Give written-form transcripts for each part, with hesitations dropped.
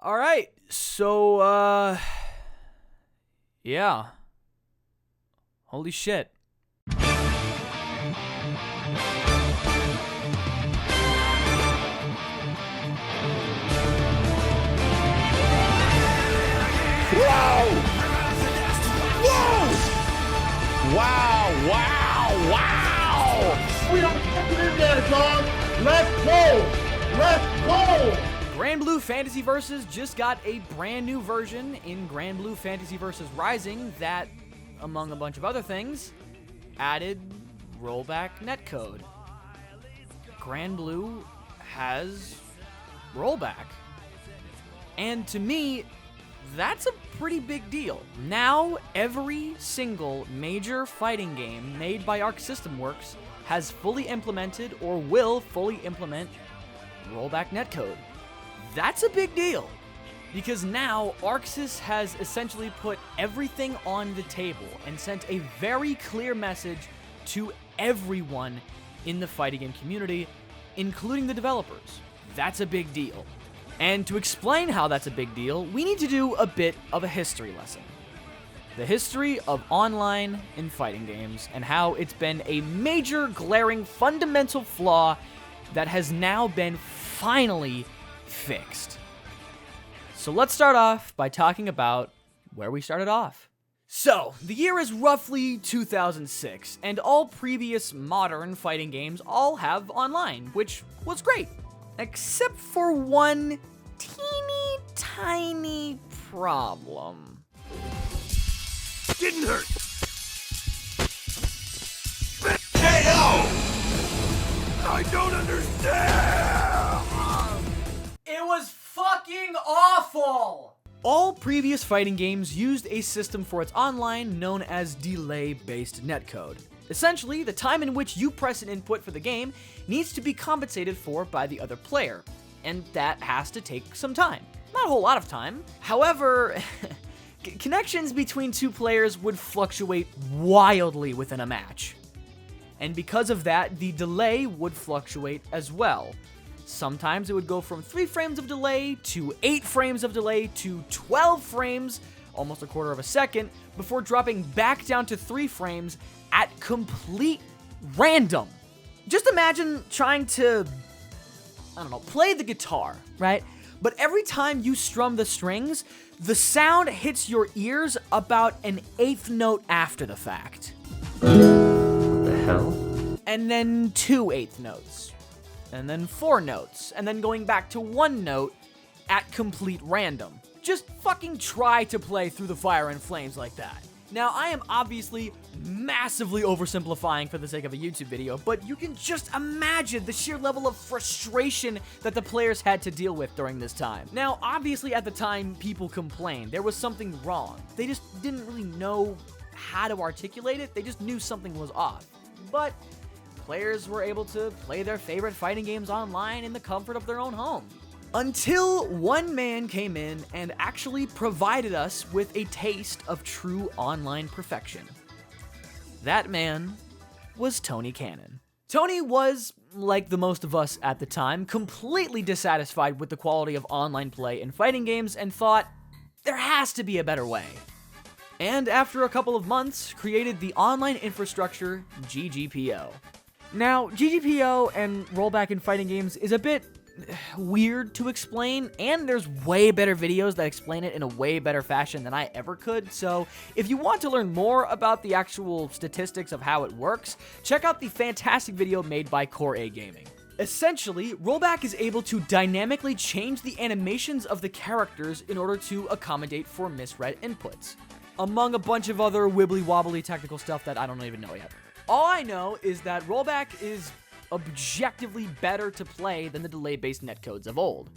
All right, so, yeah. Holy shit. Whoa! Whoa! Wow! We don't get in there, dog! Let's go! Let's go! Grand Blue Fantasy Versus just got a brand new version in Grand Blue Fantasy Versus Rising that, among a bunch of other things, added rollback netcode. Grand Blue has rollback. And to me, that's a pretty big deal. Now, every single major fighting game made by Arc System Works has fully implemented or will fully implement rollback netcode. That's a big deal, because now ArcSys has essentially put everything on the table and sent a very clear message to everyone in the fighting game community, including the developers. That's a big deal. And to explain how that's a big deal, we need to do a bit of a history lesson. The history of online in fighting games and how it's been a major, glaring, fundamental flaw that has now been finally fixed. So let's start off by talking about where we started off. So, the year is roughly 2006, and all previous modern fighting games all have online, which was great. Except for one teeny tiny problem. Didn't hurt! KO! I don't understand! It was fucking awful! All previous fighting games used a system for its online known as delay-based netcode. Essentially, the time in which you press an input for the game needs to be compensated for by the other player, and that has to take some time. Not a whole lot of time. However, connections between two players would fluctuate wildly within a match. And because of that, the delay would fluctuate as well. Sometimes it would go from 3 frames of delay to 8 frames of delay to 12 frames, almost a quarter of a second, before dropping back down to 3 frames at complete random. Just imagine trying to, play the guitar, right? But every time you strum the strings, the sound hits your ears about an 8th note after the fact. What the hell? And then 2 8th notes. And then 4 notes. And then going back to 1 note at complete random. Just fucking try to play Through the Fire and Flames like that. Now, I am obviously massively oversimplifying for the sake of a YouTube video, but you can just imagine the sheer level of frustration that the players had to deal with during this time. Now, obviously at the time, people complained. There was something wrong. They just didn't really know how to articulate it. They just knew something was off. But players were able to play their favorite fighting games online in the comfort of their own home. Until one man came in and actually provided us with a taste of true online perfection. That man was Tony Cannon. Tony was, like the most of us at the time, completely dissatisfied with the quality of online play in fighting games and thought, there has to be a better way. And after a couple of months, created the online infrastructure GGPO. Now, GGPO and rollback in fighting games is a bit weird to explain, and there's way better videos that explain it in a way better fashion than I ever could, so if you want to learn more about the actual statistics of how it works, check out the fantastic video made by Core A Gaming. Essentially, rollback is able to dynamically change the animations of the characters in order to accommodate for misread inputs, among a bunch of other wibbly-wobbly technical stuff that I don't even know yet. All I know is that rollback is objectively better to play than the delay-based netcodes of old.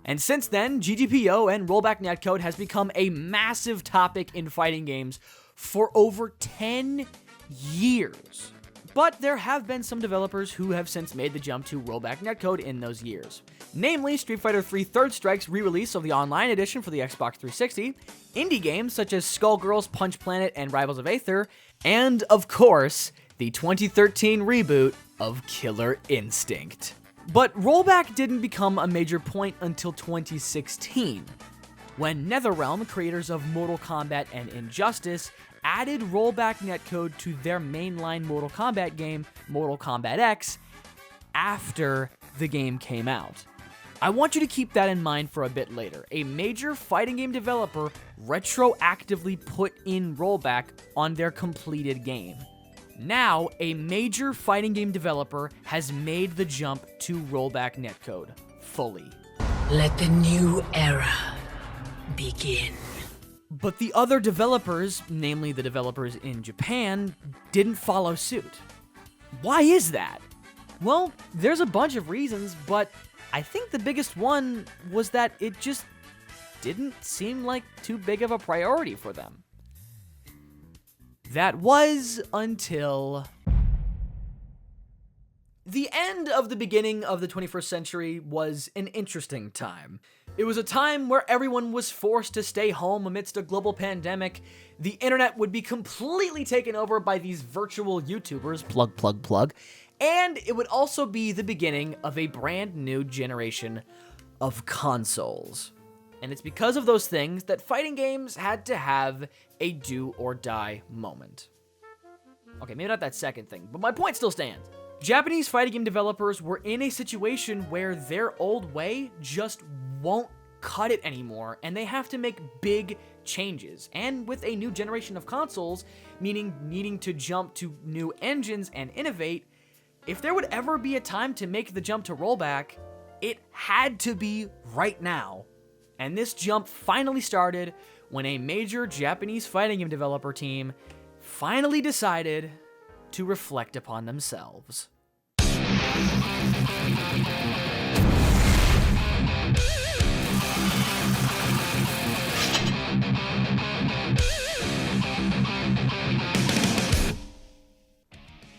And since then, GGPO and rollback netcode has become a massive topic in fighting games for over 10 years. But there have been some developers who have since made the jump to rollback netcode in those years. Namely, Street Fighter III Third Strike's re-release of the online edition for the Xbox 360, indie games such as Skullgirls, Punch Planet, and Rivals of Aether, and, of course, the 2013 reboot of Killer Instinct. But rollback didn't become a major point until 2016, when NetherRealm, creators of Mortal Kombat and Injustice, added rollback netcode to their mainline Mortal Kombat game, Mortal Kombat X, after the game came out. I want you to keep that in mind for a bit later. A major fighting game developer retroactively put in rollback on their completed game. Now, a major fighting game developer has made the jump to rollback netcode fully. Let the new era begin. But the other developers, namely the developers in Japan, didn't follow suit. Why is that? Well, there's a bunch of reasons, but I think the biggest one was that it just didn't seem like too big of a priority for them. That was until the end of the beginning of the 21st century was an interesting time. It was a time where everyone was forced to stay home amidst a global pandemic. The internet would be completely taken over by these virtual YouTubers, plug, and it would also be the beginning of a brand new generation of consoles. And it's because of those things that fighting games had to have a do or die moment. Okay, maybe not that second thing, but my point still stands. Japanese fighting game developers were in a situation where their old way just won't cut it anymore, and they have to make big changes. And with a new generation of consoles, meaning needing to jump to new engines and innovate, if there would ever be a time to make the jump to rollback, it had to be right now. And this jump finally started when a major Japanese fighting game developer team finally decided to reflect upon themselves.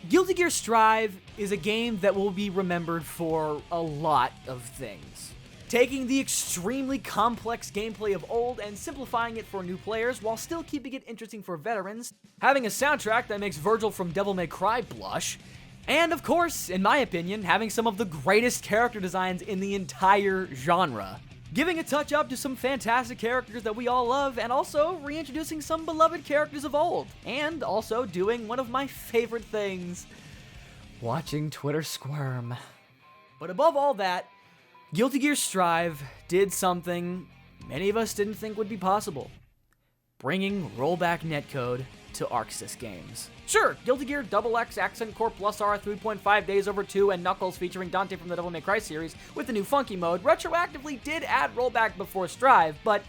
Guilty Gear Strive is a game that will be remembered for a lot of things. Taking the extremely complex gameplay of old and simplifying it for new players while still keeping it interesting for veterans, having a soundtrack that makes Virgil from Devil May Cry blush, and of course, in my opinion, having some of the greatest character designs in the entire genre. Giving a touch up to some fantastic characters that we all love, and also reintroducing some beloved characters of old, and also doing one of my favorite things, watching Twitter squirm. But above all that, Guilty Gear Strive did something many of us didn't think would be possible. Bringing rollback netcode to ArcSys games. Sure, Guilty Gear XX Accent Core Plus R 3.5 Days Over 2 and Knuckles featuring Dante from the Devil May Cry series with the new Funky mode retroactively did add rollback before Strive, but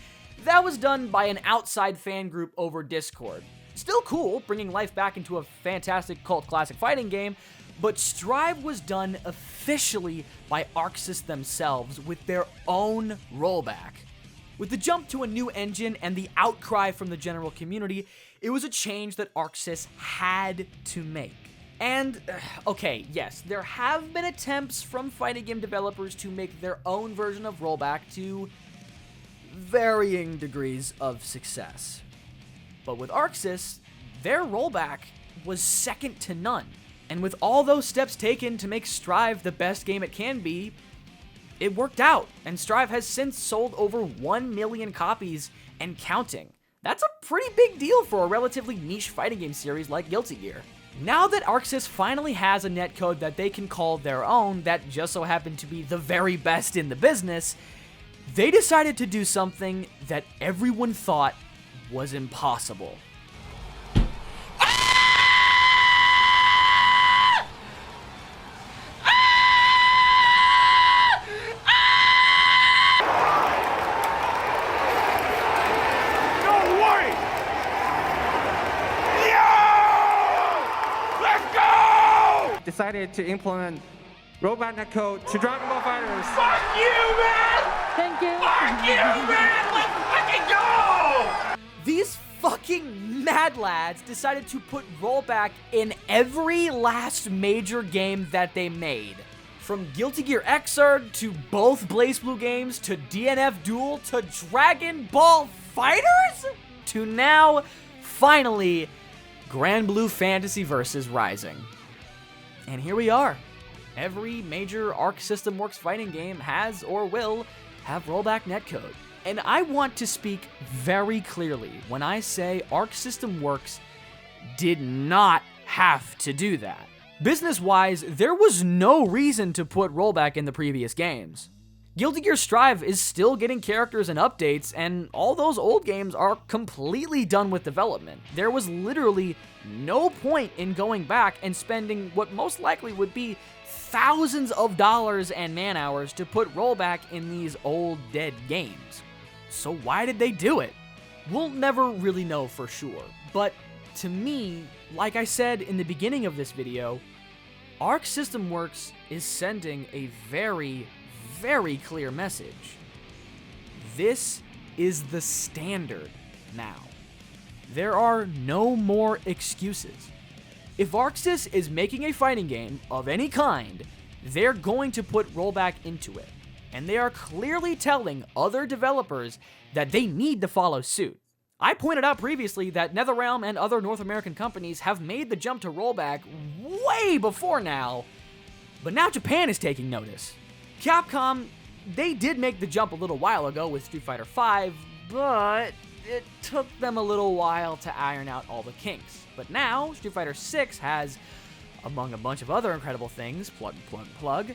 that was done by an outside fan group over Discord. Still cool, bringing life back into a fantastic cult classic fighting game, but Strive was done officially by ArcSys themselves with their own rollback. With the jump to a new engine and the outcry from the general community, it was a change that ArcSys had to make. And, okay, yes, there have been attempts from fighting game developers to make their own version of rollback to varying degrees of success. But with ArcSys, their rollback was second to none. And with all those steps taken to make Strive the best game it can be, it worked out, and Strive has since sold over 1 million copies and counting. That's a pretty big deal for a relatively niche fighting game series like Guilty Gear. Now that ArcSys finally has a netcode that they can call their own that just so happened to be the very best in the business, they decided to do something that everyone thought was impossible. Decided to implement rollback netcode to Dragon Ball FighterZ. Fuck you, man! Thank you. Fuck you, man! Let's fucking go! These fucking mad lads decided to put rollback in every last major game that they made. From Guilty Gear Xrd to both BlazBlue games to DNF Duel to Dragon Ball FighterZ to now, finally, Grand Blue Fantasy Versus Rising. And here we are, Every major Arc System Works fighting game has or will have rollback netcode. And I want to speak very clearly when I say Arc System Works did not have to do that. Business-wise, there was no reason to put rollback in the previous games. Guilty Gear Strive is still getting characters and updates, and all those old games are completely done with development. There was literally no point in going back and spending what most likely would be thousands of dollars and man-hours to put rollback in these old, dead games. So why did they do it? We'll never really know for sure, but to me, like I said in the beginning of this video, Arc System Works is sending a very, very clear message. This is the standard now. There are no more excuses. If ArcSys is making a fighting game of any kind, they're going to put rollback into it. And they are clearly telling other developers that they need to follow suit. I pointed out previously that NetherRealm and other North American companies have made the jump to rollback way before now, but now Japan is taking notice. Capcom, they did make the jump a little while ago with Street Fighter V, but it took them a little while to iron out all the kinks. But now, Street Fighter VI has, among a bunch of other incredible things, plug,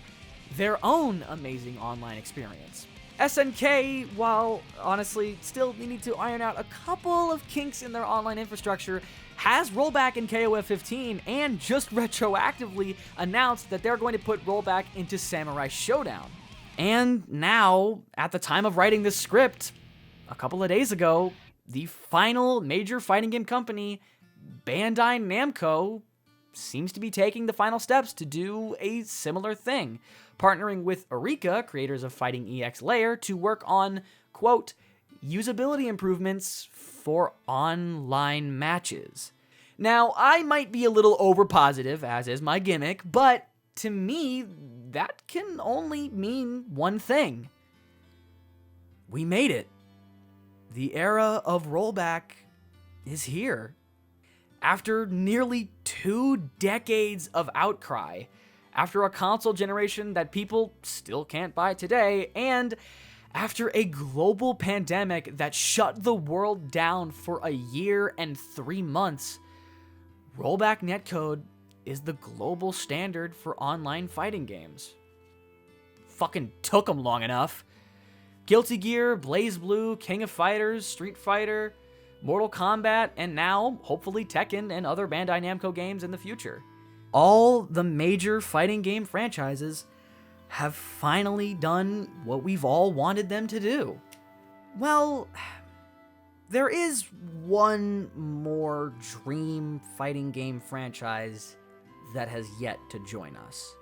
their own amazing online experience. SNK, while honestly still needing to iron out a couple of kinks in their online infrastructure, has rollback in KOF 15 and just retroactively announced that they're going to put rollback into Samurai Showdown. And now, at the time of writing this script, a couple of days ago, the final major fighting game company, Bandai Namco, seems to be taking the final steps to do a similar thing, partnering with Eureka, creators of Fighting EX Layer, to work on, quote, usability improvements for online matches. Now, I might be a little over-positive, as is my gimmick, but to me, that can only mean one thing. We made it. The era of rollback is here. After nearly 2 decades of outcry, after a console generation that people still can't buy today, and after a global pandemic that shut the world down for a year and 3 months, rollback netcode is the global standard for online fighting games. Fucking took them long enough. Guilty Gear, BlazBlue, King of Fighters, Street Fighter, Mortal Kombat, and now, hopefully, Tekken and other Bandai Namco games in the future. All the major fighting game franchises have finally done what we've all wanted them to do. Well, there is one more dream fighting game franchise that has yet to join us.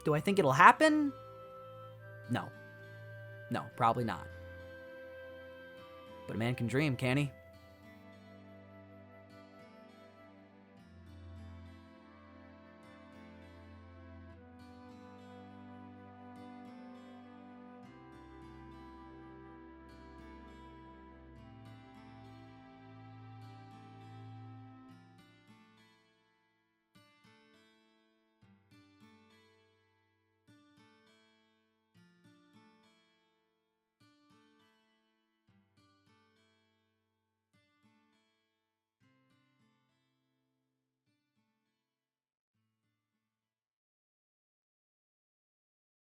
Do I think it'll happen? No. No, probably not. But a man can dream, can't he?